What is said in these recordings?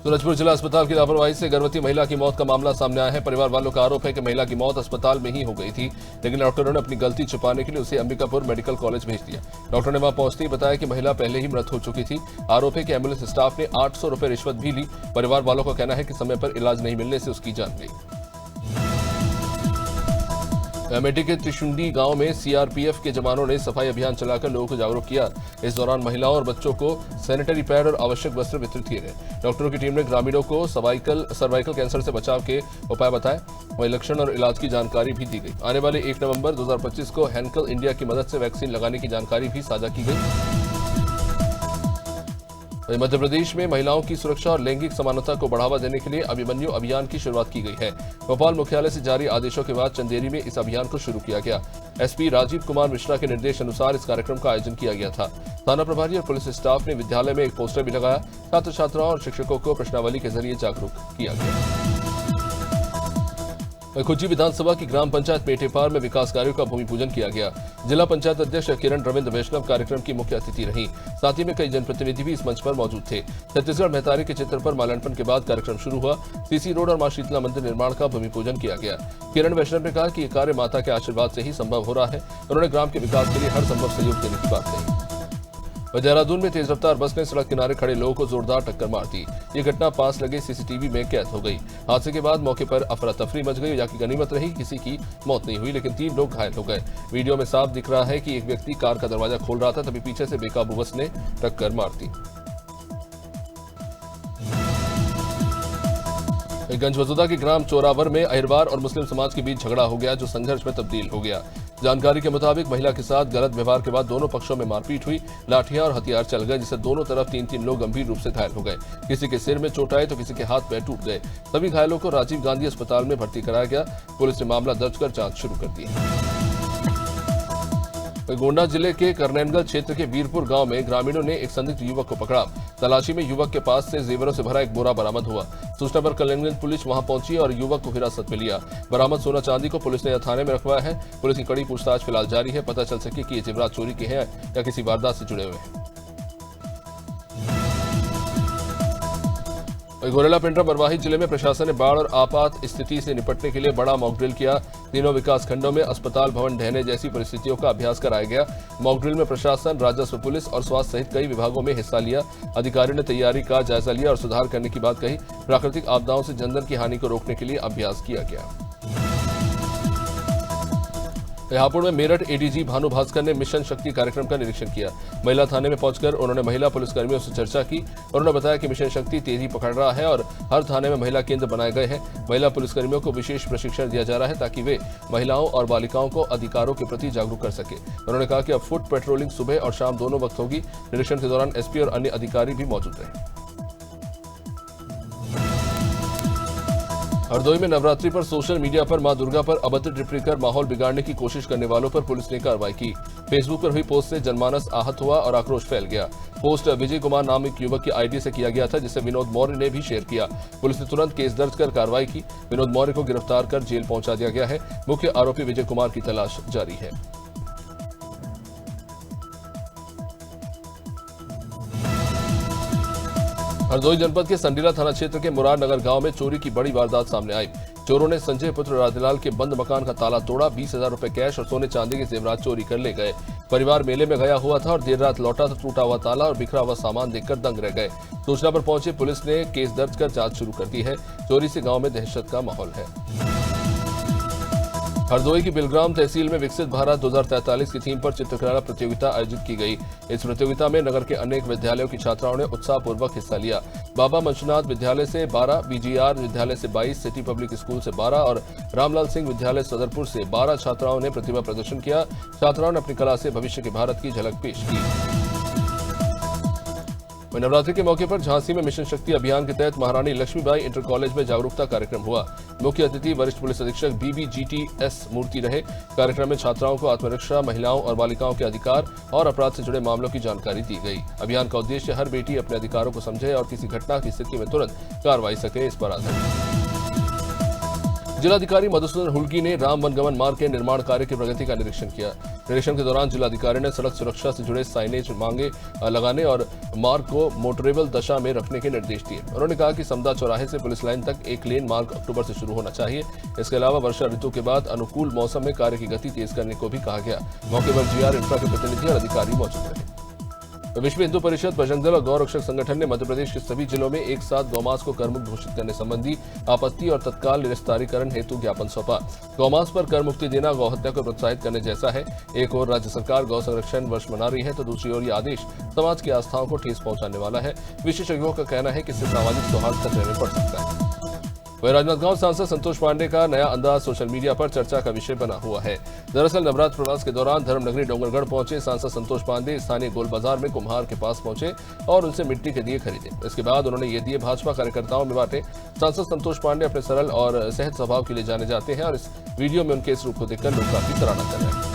सूरजपुर जिला अस्पताल की लापरवाही से गर्भवती महिला की मौत का मामला सामने आया है। परिवार वालों का आरोप है कि महिला की मौत अस्पताल में ही हो गई थी, लेकिन डॉक्टरों ने अपनी गलती छुपाने के लिए उसे अंबिकापुर मेडिकल कॉलेज भेज दिया। डॉक्टर ने वहां पहुंचते ही बताया कि महिला पहले ही मृत हो चुकी थी। आरोप है कि एम्बुलेंस स्टाफ ने 800 रुपए रिश्वत भी ली। परिवार वालों का कहना है कि समय पर इलाज नहीं मिलने से उसकी जान गई। अमेठी के त्रिशुंडी गांव में सीआरपीएफ के जवानों ने सफाई अभियान चलाकर लोगों को जागरूक किया। इस दौरान महिलाओं और बच्चों को सैनिटरी पैड और आवश्यक वस्त्र वितरित किए गए। डॉक्टरों की टीम ने ग्रामीणों को सर्वाइकल कैंसर से बचाव के उपाय बताए। वहीं लक्षण और इलाज की जानकारी भी दी गई। आने वाले 1 नवंबर 2025 को हेंकल इंडिया की मदद से वैक्सीन लगाने की जानकारी भी साझा की गई। मध्य प्रदेश में महिलाओं की सुरक्षा और लैंगिक समानता को बढ़ावा देने के लिए अभिमन्यु अभियान की शुरुआत की गई है। भोपाल मुख्यालय से जारी आदेशों के बाद चंदेरी में इस अभियान को शुरू किया गया। एसपी राजीव कुमार मिश्रा के निर्देश अनुसार इस कार्यक्रम का आयोजन किया गया था। थाना प्रभारी और पुलिस स्टाफ ने विद्यालय में एक पोस्टर भी लगाया। छात्र छात्राओं और शिक्षकों को प्रश्नावली के जरिए जागरूक किया गया। खुज्जी विधानसभा की ग्राम पंचायत मेटेपार में विकास कार्यों का भूमि पूजन किया गया। जिला पंचायत अध्यक्ष किरण रविंद्र वैष्णव कार्यक्रम की मुख्य अतिथि रहीं। साथ ही में कई जनप्रतिनिधि भी इस मंच पर मौजूद थे। छत्तीसगढ़ मेहतारी के चित्र पर माल्यार्पण के बाद कार्यक्रम शुरू हुआ। सीसी रोड और मां शीतला मंदिर निर्माण का भूमि पूजन किया गया। किरण वैष्णव ने कहा कि यह कार्य माता के आशीर्वाद से ही संभव हो रहा है। उन्होंने ग्राम के विकास के लिए हर संभव सहयोग देने की बात कही। देहरादून में तेज रफ्तार बस ने सड़क किनारे खड़े लोगों को जोरदार टक्कर मार दी। ये घटना पास लगे सीसीटीवी में कैद हो गई। हादसे के बाद मौके पर अफरा तफरी मच गई। या की गनीमत रही, किसी की मौत नहीं हुई, लेकिन 3 लोग घायल हो गए। वीडियो में साफ दिख रहा है कि एक व्यक्ति कार का दरवाजा खोल रहा था, तभी पीछे से बेकाबू बस ने टक्कर मार दी। गंजवजुदा के ग्राम चोरावर में अहिरवार और मुस्लिम समाज के बीच झगड़ा हो गया, जो संघर्ष में तब्दील हो गया। जानकारी के मुताबिक महिला के साथ गलत व्यवहार के बाद दोनों पक्षों में मारपीट हुई। लाठियां और हथियार चल गए, जिससे दोनों तरफ 3-3 लोग गंभीर रूप से घायल हो गए। किसी के सिर में चोट आई तो किसी के हाथ पैर टूट गए। सभी घायलों को राजीव गांधी अस्पताल में भर्ती कराया गया। पुलिस ने मामला दर्ज कर जांच शुरू कर दी है। गोंडा जिले के करनैनगल क्षेत्र के वीरपुर गांव में ग्रामीणों ने एक संदिग्ध युवक को पकड़ा। तलाशी में युवक के पास से जेवरों से भरा एक बोरा बरामद हुआ। सूचना पर करनैनगल पुलिस वहां पहुंची और युवक को हिरासत में लिया। बरामद सोना चांदी को पुलिस ने थाने में रखवाया है। पुलिस की कड़ी पूछताछ फिलहाल जारी है। पता चल सके कि ये जेवरात चोरी के हैं या किसी वारदात से जुड़े हुए हैं। गोरेला पिंडरा मरवाही जिले में प्रशासन ने बाढ़ और आपात स्थिति से निपटने के लिए बड़ा मॉकड्रिल किया। तीनों विकास खंडों में अस्पताल भवन ढहने जैसी परिस्थितियों का अभ्यास कराया गया। मॉकड्रिल में प्रशासन, राजस्व, पुलिस और स्वास्थ्य सहित कई विभागों में हिस्सा लिया। अधिकारियों ने तैयारी का जायजा लिया और सुधार करने की बात कही। प्राकृतिक आपदाओं से जनधन की हानि को रोकने के लिए अभ्यास किया गया। हापुड़ में मेरठ एडीजी भानु भास्कर ने मिशन शक्ति कार्यक्रम का निरीक्षण किया। महिला थाने में पहुंचकर उन्होंने महिला पुलिसकर्मियों से चर्चा की। उन्होंने बताया कि मिशन शक्ति तेजी पकड़ रहा है और हर थाने में महिला केंद्र बनाए गए हैं। महिला पुलिसकर्मियों को विशेष प्रशिक्षण दिया जा रहा है ताकि वे महिलाओं और बालिकाओं को अधिकारों के प्रति जागरूक कर सके। उन्होंने कहा कि अब फुट पेट्रोलिंग सुबह और शाम दोनों वक्त होगी। निरीक्षण के दौरान एसपी और अन्य अधिकारी भी मौजूद रहे। हरदोई में नवरात्रि पर सोशल मीडिया पर मां दुर्गा पर अभद्र टिप्पणी कर माहौल बिगाड़ने की कोशिश करने वालों पर पुलिस ने कार्रवाई की। फेसबुक पर हुई पोस्ट से जनमानस आहत हुआ और आक्रोश फैल गया। पोस्ट विजय कुमार नाम एक युवक की आईडी से किया गया था, जिसे विनोद मौर्य ने भी शेयर किया। पुलिस ने तुरंत केस दर्ज कर कार्रवाई की। विनोद मौर्य को गिरफ्तार कर जेल पहुंचा दिया गया है। मुख्य आरोपी विजय कुमार की तलाश जारी है। हरदोई जनपद के संडीला थाना क्षेत्र के मुरार नगर गांव में चोरी की बड़ी वारदात सामने आई। चोरों ने संजय पुत्र राजलाल के बंद मकान का ताला तोड़ा। 20,000 रुपए कैश और सोने चांदी के जेवरात चोरी कर ले गए। परिवार मेले में गया हुआ था और देर रात लौटा तो टूटा हुआ ताला और बिखरा हुआ सामान देखकर दंग रह गए। सूचना पर पहुंची पुलिस ने केस दर्ज कर जांच शुरू कर दी है। चोरी से गांव में दहशत का माहौल है। हरदोई की बिलग्राम तहसील में विकसित भारत 2043 की थीम पर चित्रकला प्रतियोगिता आयोजित की गई। इस प्रतियोगिता में नगर के अनेक विद्यालयों की छात्राओं ने उत्साहपूर्वक हिस्सा लिया। बाबा मंशुनाथ विद्यालय से 12, बीजीआर विद्यालय से 22, सिटी पब्लिक स्कूल से 12 और रामलाल सिंह विद्यालय सदरपुर से 12 छात्राओं ने प्रतिभा प्रदर्शन किया। छात्राओं ने अपनी कला से भविष्य के भारत की झलक पेश की। नवरात्रि के मौके पर झांसी में मिशन शक्ति अभियान के तहत महारानी लक्ष्मीबाई इंटर कॉलेज में जागरूकता कार्यक्रम हुआ। मुख्य अतिथि वरिष्ठ पुलिस अधीक्षक बीबीजीटीएस मूर्ति रहे। कार्यक्रम में छात्राओं को आत्मरक्षा, महिलाओं और बालिकाओं के अधिकार और अपराध से जुड़े मामलों की जानकारी दी गई। अभियान का उद्देश्य हर बेटी अपने अधिकारों को समझे और किसी घटना की स्थिति में तुरंत कार्रवाई सके, इस पर आधारित। जिलाधिकारी मधुसूदन हुल्की ने राम वनगमन मार्ग के निर्माण कार्य की प्रगति का निरीक्षण किया। निरीक्षण के दौरान जिलाधिकारी ने सड़क सुरक्षा से जुड़े साइनेज मांगे लगाने और मार्ग को मोटरेबल दशा में रखने के निर्देश दिए। उन्होंने कहा कि समदा चौराहे से पुलिस लाइन तक एक लेन मार्ग अक्टूबर से शुरू होना चाहिए। इसके अलावा वर्षा ऋतु के बाद अनुकूल मौसम में कार्य की गति तेज करने को भी कहा गया। मौके पर जीआर इंफ्रा के प्रतिनिधि और अधिकारी मौजूद रहे। विश्व हिंदू परिषद, बजरंग दल और गौ रक्षक संगठन ने मध्य प्रदेश के सभी जिलों में एक साथ गौमांस को करमुक्त घोषित करने संबंधी आपत्ति और तत्काल निरस्तारीकरण हेतु ज्ञापन सौंपा। गौमांस पर कर मुक्ति देना गौ हत्या को प्रोत्साहित करने जैसा है। एक ओर राज्य सरकार गौ संरक्षण वर्ष मना रही है, तो दूसरी ओर ये आदेश समाज की आस्थाओं को ठेस पहुंचाने वाला है। विशेषज्ञों का कहना है कि इससे सामाजिक सौहार्द खतरे में पड़ सकता है। वहीं राजनांदगांव सांसद संतोष पांडे का नया अंदाज सोशल मीडिया पर चर्चा का विषय बना हुआ है। दरअसल नवरात्र प्रवास के दौरान धर्मनगरी डोंगरगढ़ पहुंचे सांसद संतोष पांडे स्थानीय गोल बाजार में कुम्हार के पास पहुंचे और उनसे मिट्टी के दिए खरीदे। इसके बाद उन्होंने ये दिए भाजपा कार्यकर्ताओं में बांटे। सांसद संतोष पांडे अपने सरल और सहज स्वभाव के लिए जाने जाते हैं और इस वीडियो में उनके इस रूप को देखकर लोग काफी सराहना कर रहे हैं।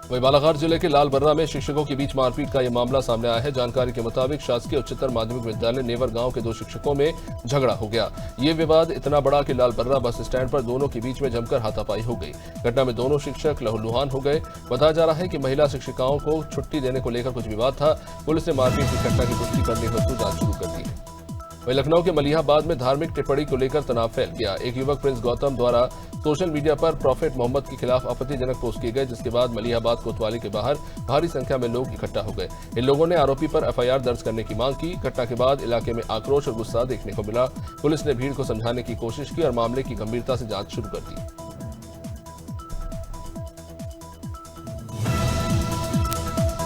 वहीं बालाघाट जिले के लालबर्रा में शिक्षकों के बीच मारपीट का यह मामला सामने आया है। जानकारी के मुताबिक शासकीय उच्चतर माध्यमिक विद्यालय नेवर गांव के दो शिक्षकों में झगड़ा हो गया। ये विवाद इतना बड़ा कि लालबर्रा बस स्टैंड पर दोनों के बीच में जमकर हाथापाई हो गई। घटना में दोनों शिक्षक लहूलुहान हो गए। बताया जा रहा है कि महिला शिक्षिकाओं को छुट्टी देने को लेकर कुछ विवाद था। पुलिस ने मारपीट की घटना की पुष्टि करने हेतु जांच शुरू कर दी है। वहीं लखनऊ के मलिहाबाद में धार्मिक टिप्पणी को लेकर तनाव फैल गया। एक युवक प्रिंस गौतम द्वारा सोशल मीडिया पर प्रॉफेट मोहम्मद के खिलाफ आपत्तिजनक पोस्ट किए गए, जिसके बाद मलिहाबाद कोतवाली के बाहर भारी संख्या में लोग इकट्ठा हो गए। इन लोगों ने आरोपी पर एफआईआर दर्ज करने की मांग की। घटना के बाद इलाके में आक्रोश और गुस्सा देखने को मिला। पुलिस ने भीड़ को समझाने की कोशिश की और मामले की गंभीरता से जांच शुरू कर दी।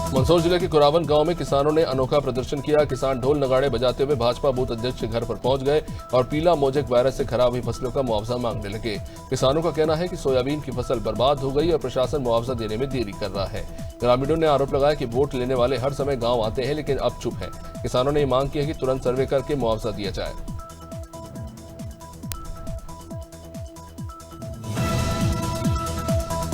मंदसौर जिले के कुरावन गांव में किसानों ने अनोखा प्रदर्शन किया। किसान ढोल नगाड़े बजाते हुए भाजपा बूथ अध्यक्ष के घर पर पहुंच गए और पीला मोजेक वायरस से खराब हुई फसलों का मुआवजा मांगने लगे। किसानों का कहना है कि सोयाबीन की फसल बर्बाद हो गई और प्रशासन मुआवजा देने में देरी कर रहा है। ग्रामीणों ने आरोप लगाया कि वोट लेने वाले हर समय गाँव आते हैं, लेकिन अब चुप है। किसानों ने मांग की है कि तुरंत सर्वे करके मुआवजा दिया जाए।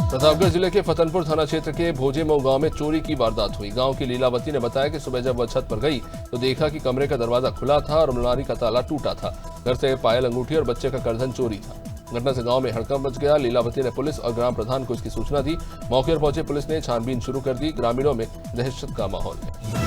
प्रतापगढ़ जिले के फतनपुर थाना क्षेत्र के भोजेमऊ गांव में चोरी की वारदात हुई। गांव की लीलावती ने बताया कि सुबह जब वह छत पर गई तो देखा कि कमरे का दरवाजा खुला था और अलमारी का ताला टूटा था। घर से पायल, अंगूठी और बच्चे का करधन चोरी था। घटना से गांव में हड़कंप मच गया। लीलावती ने पुलिस और ग्राम प्रधान को इसकी सूचना दी। मौके पर पहुंचे पुलिस ने छानबीन शुरू कर दी। ग्रामीणों में दहशत का माहौल है।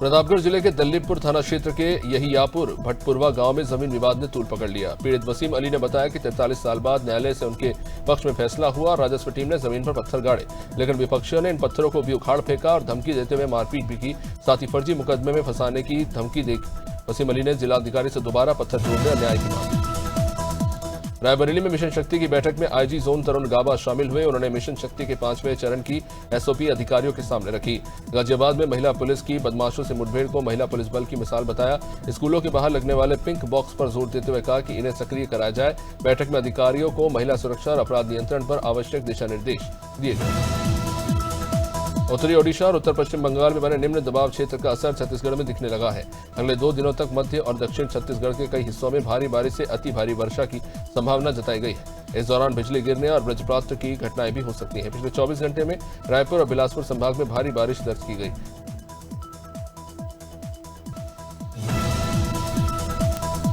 प्रतापगढ़ जिले के दल्लीपुर थाना क्षेत्र के यहियापुर भटपुरवा गांव में जमीन विवाद ने तूल पकड़ लिया। पीड़ित वसीम अली ने बताया कि 43 साल बाद न्यायालय से उनके पक्ष में फैसला हुआ। राजस्व टीम ने जमीन पर पत्थर गाड़े, लेकिन विपक्षियों ने इन पत्थरों को भी उखाड़ फेंका और धमकी देते हुए मारपीट भी की। साथ ही फर्जी मुकदमे में फंसाने की धमकी दे वसीम अली ने जिलाधिकारी से दोबारा पत्थर जोड़ने और न्याय की मांग की। रायबरेली में मिशन शक्ति की बैठक में आईजी जोन तरुण गाबा शामिल हुए। उन्होंने मिशन शक्ति के 5वें चरण की एसओपी अधिकारियों के सामने रखी। गाजियाबाद में महिला पुलिस की बदमाशों से मुठभेड़ को महिला पुलिस बल की मिसाल बताया। स्कूलों के बाहर लगने वाले पिंक बॉक्स पर जोर देते हुए कहा कि इन्हें सक्रिय कराया जाए। बैठक में अधिकारियों को महिला सुरक्षा और अपराध नियंत्रण पर आवश्यक दिशा निर्देश दिए गए। उत्तरी ओडिशा और उत्तर पश्चिम बंगाल में बने निम्न दबाव क्षेत्र का असर छत्तीसगढ़ में दिखने लगा है। अगले 2 दिनों तक मध्य और दक्षिण छत्तीसगढ़ के कई हिस्सों में भारी बारिश से अति भारी वर्षा की संभावना जताई गई है। इस दौरान बिजली गिरने और वज्रपात की घटनाएं भी हो सकती हैं। पिछले 24 घंटे में रायपुर और बिलासपुर संभाग में भारी बारिश दर्ज की गई।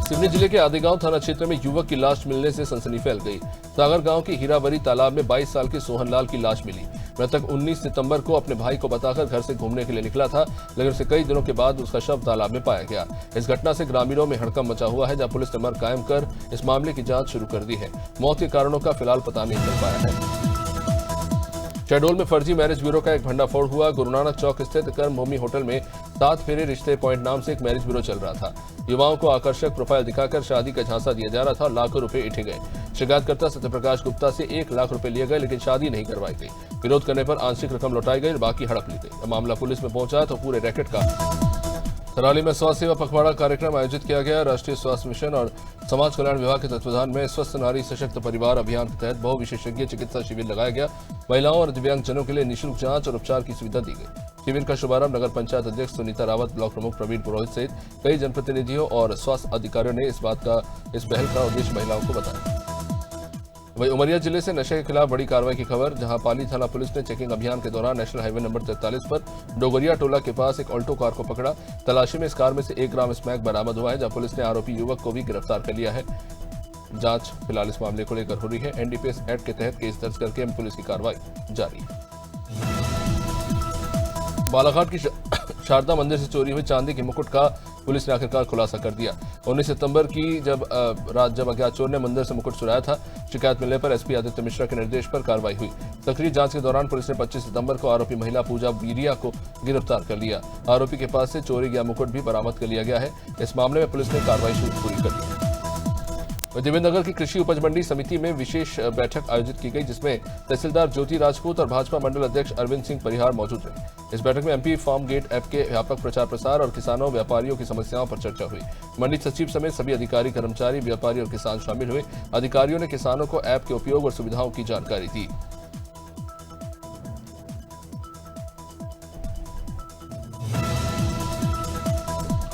सिवनी जिले के आदिगांव थाना क्षेत्र में युवक की लाश मिलने से सनसनी फैल गई। सागर गांव के हीरावरी तालाब में 22 साल के सोहनलाल की लाश मिली। मृतक 19 सितंबर को अपने भाई को बताकर घर से घूमने के लिए निकला था, लेकिन उसे कई दिनों के बाद उसका शव तालाब में पाया गया। इस घटना से ग्रामीणों में हड़कंप मचा हुआ है, जहां पुलिस ने मर कायम कर इस मामले की जांच शुरू कर दी है। मौत के कारणों का फिलहाल पता नहीं चल पाया है। शहडोल में फर्जी मैरिज ब्यूरो का एक भंडाफोड़ हुआ। गुरु नानक चौक स्थित कर्मभूमि होटल में 7 फेरे रिश्ते पॉइंट नाम से एक मैरिज ब्यूरो चल रहा था। युवाओं को आकर्षक प्रोफाइल दिखाकर शादी का झांसा दिया जा रहा था और लाखों रुपए ऐंठे गए। शिकायतकर्ता सत्यप्रकाश गुप्ता से 1 लाख रुपए लिए गए, लेकिन शादी नहीं करवाई गई। विरोध करने पर आंशिक रकम लौटाई गई और बाकी हड़प ली गई। मामला पुलिस में पहुंचा तो पूरे रैकेट का थराली में स्वास्थ्य सेवा पखवाड़ा कार्यक्रम आयोजित किया गया। राष्ट्रीय स्वास्थ्य मिशन और समाज कल्याण विभाग के तत्वाधान में स्वस्थ नारी सशक्त परिवार अभियान के तहत बहु विशेषज्ञ चिकित्सा शिविर लगाया गया। महिलाओं और दिव्यांगजनों के लिए निःशुल्क जांच और उपचार की सुविधा दी गई। शिविर का शुभारंभ नगर पंचायत अध्यक्ष सुनीता रावत, ब्लॉक प्रमुख प्रवीण पुरोहित सहित कई जनप्रतिनिधियों और स्वास्थ्य अधिकारियों ने इस पहल का उद्देश्य महिलाओं को बताया। वहीं उमरिया जिले से नशे के खिलाफ बड़ी कार्रवाई की खबर, जहां पाली थाना पुलिस ने चेकिंग अभियान के दौरान नेशनल हाईवे नंबर 43 पर डोगरिया टोला के पास एक ऑल्टो कार को पकड़ा। तलाशी में इस कार में से 1 ग्राम स्मैक बरामद हुआ है, जहां पुलिस ने आरोपी युवक को भी गिरफ्तार कर लिया है। जांच फिलहाल इस मामले को लेकर हो रही है। एनडीपीएस एक्ट के तहत केस दर्ज करके पुलिस की कार्रवाई जारी है। बालाघाट की शारदा मंदिर से चोरी हुई चांदी के मुकुट का पुलिस ने आखिरकार खुलासा कर दिया। 19 सितंबर की रात जब अज्ञात चोर ने मंदिर से मुकुट चुराया था, शिकायत मिलने पर एसपी आदित्य मिश्रा के निर्देश पर कार्रवाई हुई। सक्रिय जांच के दौरान पुलिस ने 25 सितंबर को आरोपी महिला पूजा बीरिया को गिरफ्तार कर लिया। आरोपी के पास से चोरी गया मुकुट भी बरामद कर लिया गया है। इस मामले में पुलिस ने कार्रवाई पूरी कर ली। देवेंद्रनगर की कृषि उपज मंडी समिति में विशेष बैठक आयोजित की गई, जिसमें तहसीलदार ज्योति राजपूत और भाजपा मंडल अध्यक्ष अरविंद सिंह परिहार मौजूद रहे। इस बैठक में एमपी फार्म गेट ऐप के व्यापक प्रचार प्रसार और किसानों व्यापारियों की समस्याओं पर चर्चा हुई। मंडी सचिव समेत सभी अधिकारी, कर्मचारी, व्यापारी और किसान शामिल हुए। अधिकारियों ने किसानों को ऐप के उपयोग और सुविधाओं की जानकारी दी।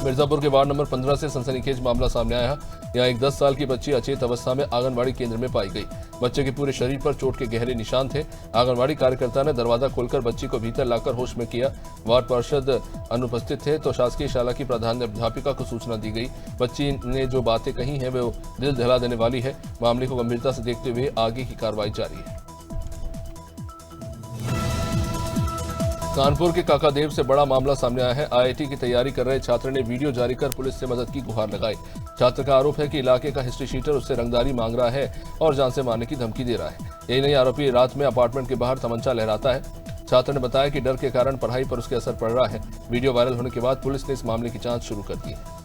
मिर्जापुर के वार्ड नंबर 15 से सनसनीखेज मामला सामने आया। यहाँ एक 10 साल की बच्ची अचेत अवस्था में आंगनबाड़ी केंद्र में पाई गई। बच्चे के पूरे शरीर पर चोट के गहरे निशान थे। आंगनबाड़ी कार्यकर्ता ने दरवाजा खोलकर बच्ची को भीतर लाकर होश में किया। वार्ड पार्षद अनुपस्थित थे तो शासकीय शाला की प्रधान अध्यापिका को सूचना दी गई। बच्ची ने जो बातें कही हैं वो दिल दहला देने वाली है। मामले को गंभीरता से देखते हुए आगे की कार्रवाई जारी है। कानपुर के काकादेव से बड़ा मामला सामने आया है। आईआईटी की तैयारी कर रहे छात्र ने वीडियो जारी कर पुलिस से मदद की गुहार लगाई। छात्र का आरोप है कि इलाके का हिस्ट्री शीटर उससे रंगदारी मांग रहा है और जान से मारने की धमकी दे रहा है। यही नहीं, आरोपी रात में अपार्टमेंट के बाहर तमंचा लहराता है। छात्र ने बताया कि डर के कारण पढ़ाई पर उसके असर पड़ रहा है। वीडियो वायरल होने के बाद पुलिस ने इस मामले की जांच शुरू कर दी है।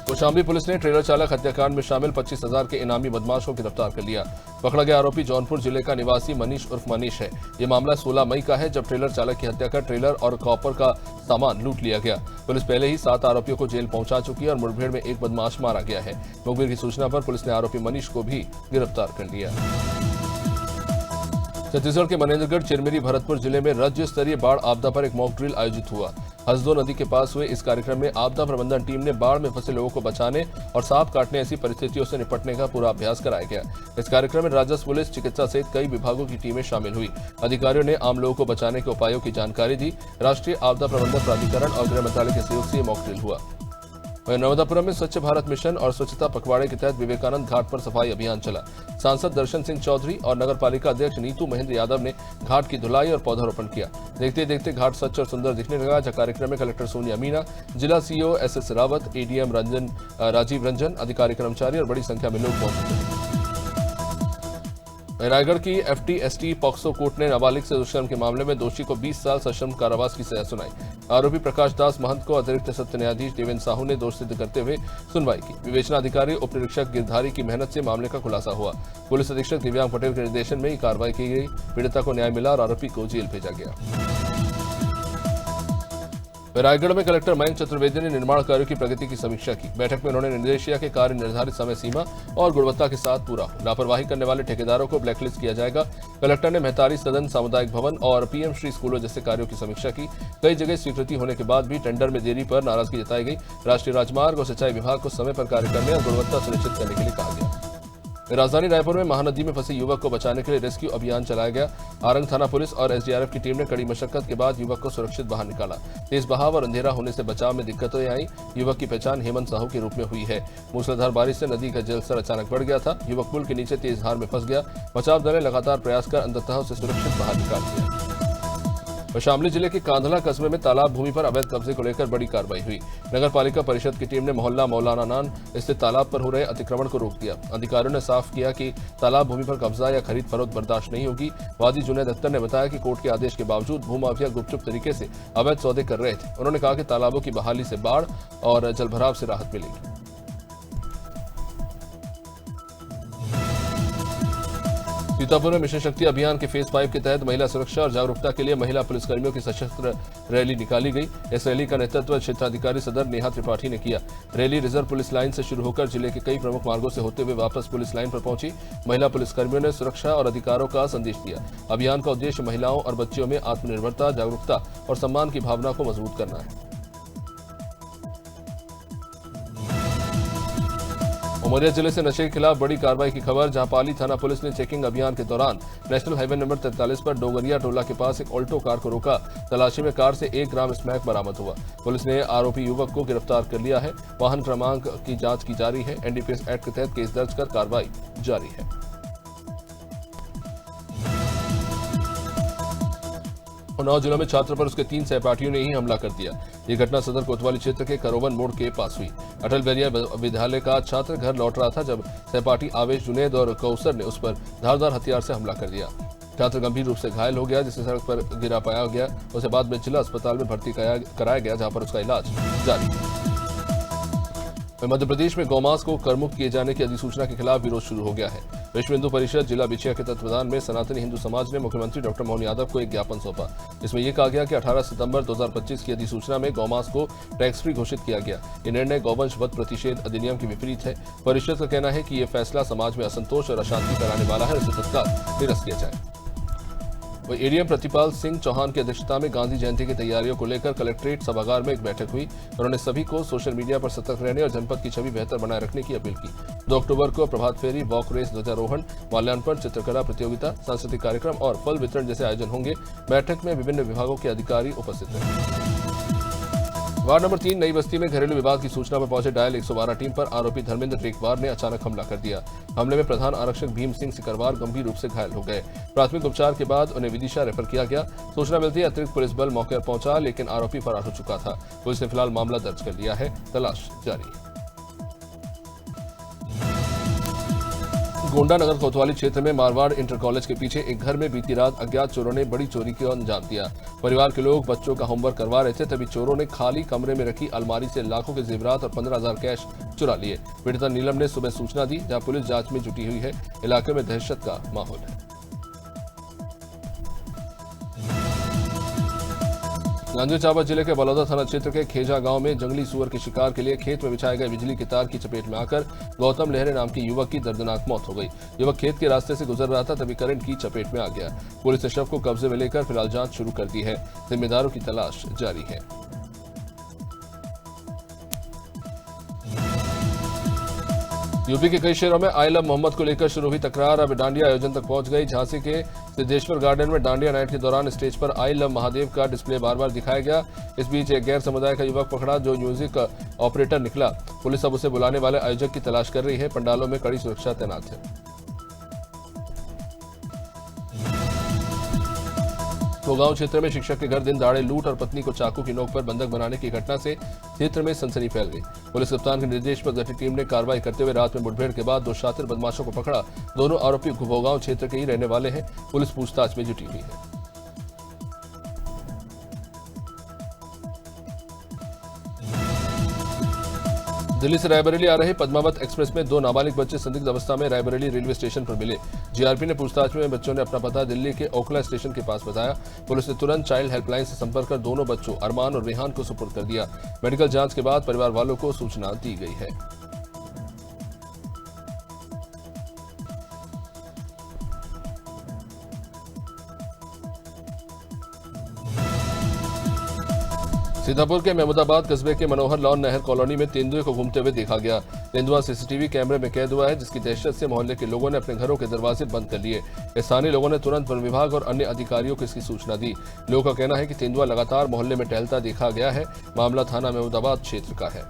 कौशाम्बी पुलिस ने ट्रेलर चालक हत्याकांड में शामिल 25,000 के इनामी बदमाश को गिरफ्तार कर लिया। पकड़ा गया आरोपी जौनपुर जिले का निवासी मनीष उर्फ मनीष है। ये मामला 16 मई का है, जब ट्रेलर चालक की हत्या कर ट्रेलर और कॉपर का सामान लूट लिया गया। पुलिस पहले ही 7 आरोपियों को जेल पहुंचा चुकी है और मुठभेड़ में एक बदमाश मारा गया है। मुखबिर की सूचना पर पुलिस ने आरोपी मनीष को भी गिरफ्तार कर लिया। छत्तीसगढ़ के मनेन्द्रगढ़, चिरमिरी, भरतपुर जिले में राज्य स्तरीय बाढ़ आपदा पर एक मॉक ड्रिल आयोजित हुआ। हसदो नदी के पास हुए इस कार्यक्रम में आपदा प्रबंधन टीम ने बाढ़ में फंसे लोगों को बचाने और सांप काटने ऐसी परिस्थितियों से निपटने का पूरा अभ्यास कराया गया। इस कार्यक्रम में राजस्व, पुलिस, चिकित्सा सहित कई विभागों की टीमें शामिल हुई। अधिकारियों ने आम लोगों को बचाने के उपायों की जानकारी दी। राष्ट्रीय आपदा प्रबंधन प्राधिकरण और गृह मंत्रालय के सहयोग से ये मॉक ड्रिल हुआ। वहीं नर्मदापुरम में स्वच्छ भारत मिशन और स्वच्छता पखवाड़े के तहत विवेकानंद घाट पर सफाई अभियान चला। सांसद दर्शन सिंह चौधरी और नगर पालिका अध्यक्ष नीतू महेंद्र यादव ने घाट की धुलाई और पौधारोपण किया। देखते देखते घाट स्वच्छ और सुंदर दिखने लगा। जहां कार्यक्रम में कलेक्टर सोनिया मीना, जिला CEO SS Rawat, ADM Rajeev Ranjan, अधिकारी, कर्मचारी और बड़ी संख्या में लोग मौजूद थे। रायगढ़ की एफटी-एसटी पॉक्सो कोर्ट ने नाबालिग से दुष्कर्म के मामले में दोषी को 20 साल सश्रम कारावास की सजा सुनाई। आरोपी प्रकाश दास महंत को अतिरिक्त सत्र न्यायाधीश देवेंद्र साहू ने दोष सिद्ध करते हुए सुनवाई की। विवेचना अधिकारी उप निरीक्षक गिरधारी की मेहनत से मामले का खुलासा हुआ। पुलिस अधीक्षक दिव्यांग पटेल के निर्देशन में कार्रवाई की गई। पीड़िता को न्याय मिला और आरोपी को जेल भेजा गया। रायगढ़ में कलेक्टर मयंक चतुर्वेदी ने निर्माण कार्यों की प्रगति की समीक्षा की। बैठक में उन्होंने निर्देश दिया कि कार्य निर्धारित समय सीमा और गुणवत्ता के साथ पूरा हो। लापरवाही करने वाले ठेकेदारों को ब्लैकलिस्ट किया जाएगा। कलेक्टर ने मेहतारी सदन, सामुदायिक भवन और पीएम श्री स्कूलों जैसे कार्यों की समीक्षा की। कई जगह स्वीकृति होने के बाद भी टेंडर में देरी पर नाराजगी जताई गई। राष्ट्रीय राजमार्ग और सिंचाई विभाग को समय पर कार्य करने और गुणवत्ता सुनिश्चित करने के लिए कहा गया। राजधानी रायपुर में महानदी में फंसे युवक को बचाने के लिए रेस्क्यू अभियान चलाया गया। आरंग थाना पुलिस और एसडीआरएफ की टीम ने कड़ी मशक्कत के बाद युवक को सुरक्षित बाहर निकाला। तेज बहाव और अंधेरा होने से बचाव में दिक्कतें आई। युवक की पहचान हेमंत साहू के रूप में हुई है। मूसलाधार बारिश से नदी का जलस्तर अचानक बढ़ गया था। युवक पुल के नीचे तेज धार में फंस गया। बचाव दल ने लगातार प्रयास कर अंततः उसे सुरक्षित बाहर निकाल दिया। शामली जिले के कांधला कस्बे में तालाब भूमि पर अवैध कब्जे को लेकर बड़ी कार्रवाई हुई। नगर पालिका परिषद की टीम ने मोहल्ला मौलाना नान स्थित तालाब पर हो रहे अतिक्रमण को रोक दिया। अधिकारियों ने साफ किया कि तालाब भूमि पर कब्जा या खरीद फरोख्त बर्दाश्त नहीं होगी। वादी जुनैद अख्तर ने बताया कि कोर्ट के आदेश के बावजूद भूमाफिया गुपचुप तरीके से अवैध सौदे कर रहे थे। उन्होंने कहा कि तालाबों की बहाली से बाढ़ और जलभराव से राहत मिलेगी। सीतापुर में मिशन शक्ति अभियान के फेज 5 के तहत महिला सुरक्षा और जागरूकता के लिए महिला पुलिसकर्मियों की सशस्त्र रैली निकाली गई। इस रैली का नेतृत्व क्षेत्राधिकारी सदर नेहा त्रिपाठी ने किया। रैली रिजर्व पुलिस लाइन से शुरू होकर जिले के कई प्रमुख मार्गों से होते हुए वापस पुलिस लाइन पर पहुंची। महिला पुलिसकर्मियों ने सुरक्षा और अधिकारों का संदेश दिया। अभियान का उद्देश्य महिलाओं और बच्चियों में आत्मनिर्भरता, जागरूकता और सम्मान की भावना को मजबूत करना है। उमरिया जिले से नशे के खिलाफ बड़ी कार्रवाई की खबर, जहां पाली थाना पुलिस ने चेकिंग अभियान के दौरान नेशनल हाईवे नंबर 43 पर डोगरिया टोला के पास एक ऑल्टो कार को रोका। तलाशी में कार से 1 ग्राम स्मैक बरामद हुआ। पुलिस ने आरोपी युवक को गिरफ्तार कर लिया है। वाहन क्रमांक की जांच की जा रही है। एनडीपीएस एक्ट के तहत केस दर्ज कर कार्रवाई जारी है। उन्नाव जिला में छात्र पर उसके 3 सहपाठियों ने ही हमला कर दिया। ये घटना सदर कोतवाली क्षेत्र के करोवन मोड़ के पास हुई। अटल बेरिया विद्यालय का छात्र घर लौट रहा था जब सहपाठी आवेश, जुनेद और कौसर ने उस पर धारदार हथियार से हमला कर दिया। छात्र गंभीर रूप से घायल हो गया, जिसे सड़क पर गिरा पाया गया। उसे बाद में जिला अस्पताल में भर्ती कराया गया, जहां पर उसका इलाज जारी है। मध्य प्रदेश में गौमांस को करमुक्त किए जाने की अधिसूचना के खिलाफ विरोध शुरू हो गया है। विश्व हिंदू परिषद जिला बिछिया के तत्वावधान में सनातनी हिंदू समाज ने मुख्यमंत्री डॉक्टर मोहन यादव को एक ज्ञापन सौंपा। इसमें यह कहा गया कि 18 सितंबर 2025 की अधिसूचना में गौमांस को टैक्स फ्री घोषित किया गया। ये निर्णय गौवंश वध प्रतिषेध अधिनियम के विपरीत है। परिषद का कहना है कि यह फैसला समाज में असंतोष और अशांति फैलाने वाला है और इसे तत्काल निरस्त किया जाए। वही एडीएम प्रतिपाल सिंह चौहान की अध्यक्षता में गांधी जयंती की तैयारियों को लेकर कलेक्ट्रेट सभागार में एक बैठक हुई। उन्होंने सभी को सोशल मीडिया पर सतर्क रहने और जनपद की छवि बेहतर बनाए रखने की अपील की। 2 अक्टूबर को प्रभात फेरी, वॉक रेस, ध्वजारोहण, माल्यार्पण, चित्रकला प्रतियोगिता, सांस्कृतिक कार्यक्रम और फल वितरण जैसे आयोजन होंगे। बैठक में विभिन्न विभागों के अधिकारी उपस्थित रहे। वार्ड नंबर 3 नई बस्ती में घरेलू विवाद की सूचना पर पहुंचे डायल 112 टीम पर आरोपी धर्मेंद्र टेकवार ने अचानक हमला कर दिया। हमले में प्रधान आरक्षक भीम सिंह सिकरवार गंभीर रूप से घायल हो गए। प्राथमिक उपचार के बाद उन्हें विदिशा रेफर किया गया। सूचना मिलती है अतिरिक्त पुलिस बल मौके पर पहुंचा, लेकिन आरोपी फरार हो चुका था। पुलिस ने फिलहाल मामला दर्ज कर लिया है। तलाश जारी है। गोंडा नगर कोतवाली क्षेत्र में मारवाड़ इंटर कॉलेज के पीछे एक घर में बीती रात अज्ञात चोरों ने बड़ी चोरी को अंजाम दिया। परिवार के लोग बच्चों का होमवर्क करवा रहे थे, तभी चोरों ने खाली कमरे में रखी अलमारी से लाखों के जेवरात और 15,000 कैश चुरा लिए। पीड़िता नीलम ने सुबह सूचना दी, जहां पुलिस जांच में जुटी हुई है। इलाके में दहशत का माहौल है। जांजगीर चांपा जिले के बलौदा थाना क्षेत्र के खेजा गांव में जंगली सुअर के शिकार के लिए खेत में बिछाए गए बिजली के तार की चपेट में आकर गौतम लहरे नाम के युवक की दर्दनाक मौत हो गई। युवक खेत के रास्ते से गुजर रहा था, तभी करंट की चपेट में आ गया। पुलिस ने शव को कब्जे में लेकर फिलहाल जांच शुरू कर दी है। जिम्मेदारों की तलाश जारी है। यूपी के कई शहरों में आई लव मोहम्मद को लेकर शुरू हुई तकरार अब डांडिया आयोजन तक पहुंच गई। झांसी के सिद्धेश्वर गार्डन में डांडिया नाइट के दौरान स्टेज पर आई लव महादेव का डिस्प्ले बार बार दिखाया गया। इस बीच एक गैर समुदाय का युवक पकड़ा, जो म्यूजिक ऑपरेटर निकला। पुलिस अब उसे बुलाने वाले आयोजक की तलाश कर रही है। पंडालों में कड़ी सुरक्षा तैनात है। गोगांव क्षेत्र में शिक्षक के घर दिन दहाड़े लूट और पत्नी को चाकू की नोक पर बंधक बनाने की घटना से क्षेत्र में सनसनी फैल गई। पुलिस कप्तान के निर्देश पर गठित टीम ने कार्रवाई करते हुए रात में मुठभेड़ के बाद 2 शातिर बदमाशों को पकड़ा। दोनों आरोपी गोगांव क्षेत्र के ही रहने वाले हैं। पुलिस पूछताछ में जुटी हुई है। दिल्ली से रायबरेली आ रहे पद्मावत एक्सप्रेस में 2 नाबालिग बच्चे संदिग्ध अवस्था में रायबरेली रेलवे स्टेशन पर मिले। जीआरपी ने पूछताछ में बच्चों ने अपना पता दिल्ली के ओखला स्टेशन के पास बताया। पुलिस ने तुरंत चाइल्ड हेल्पलाइन से संपर्क कर दोनों बच्चों अरमान और रेहान को सुपुर्द कर दिया। मेडिकल जांच के बाद परिवार वालों को सूचना दी गई है। सीतापुर के महमूदाबाद कस्बे के मनोहर लॉन नहर कॉलोनी में तेंदुए को घूमते हुए देखा गया। तेंदुआ सीसीटीवी कैमरे में कैद हुआ है, जिसकी दहशत से मोहल्ले के लोगों ने अपने घरों के दरवाजे बंद कर लिए। स्थानीय लोगों ने तुरंत वन विभाग और अन्य अधिकारियों को इसकी सूचना दी। लोगों का कहना है कि तेंदुआ लगातार मोहल्ले में टहलता देखा गया है। मामला थाना महमूदाबाद क्षेत्र का है।